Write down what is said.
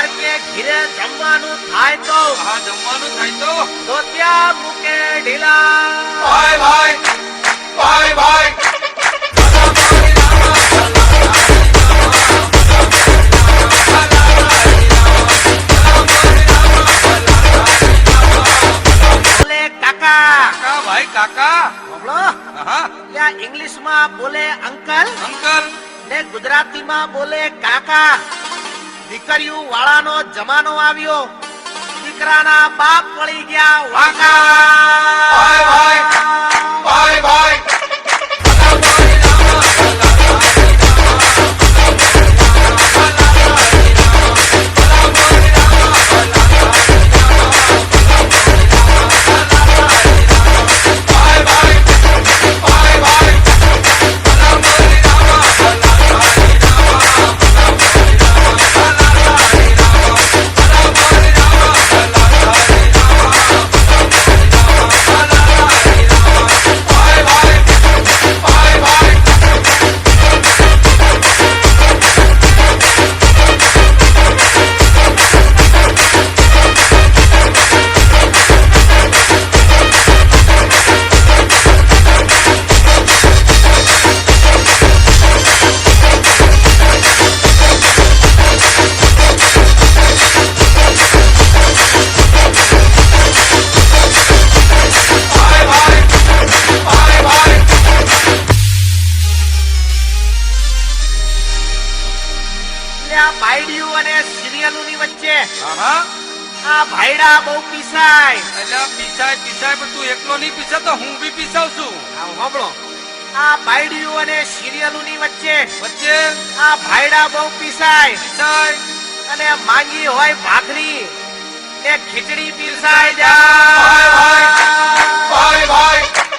તાર કે ઘીરે જમવાનું થાય તો હા જમવાનું થાય તો ત્યાં મૂકે ઢીલા ભાઈ ભાઈ ભાઈ ભાઈ બોલે કાકા કાકા ભાઈ કાકા સાંભળો હા ત્યાં ઇંગ્લિશમાં બોલે અંકલ અંકલ ને ગુજરાતીમાં બોલે કાકા દીકરીઓ વાળાનો જમાનો આવ્યો દીકરાના બાપ પડી ગયા વાંકા ભાઈ ભાઈ ભાઈ ભાઈ ભાઈડિયું અને સિરિયલોની વચ્ચે હા આ ભાઈડા બહુ પીસાય એટલે પીસાય પીસાય પણ તું એકલો નહીં પીસે તો હું બી પીસાવ છું સાંભળો આ ભાઈડિયું અને સિરિયલોની વચ્ચે વચ્ચે આ ભાઈડા બહુ પીસાય પીસાય અને માંગી હોય ભાખરી ને ખીચડી પીસાય ભાઈ જાય ભાઈ ભાઈ ભાઈ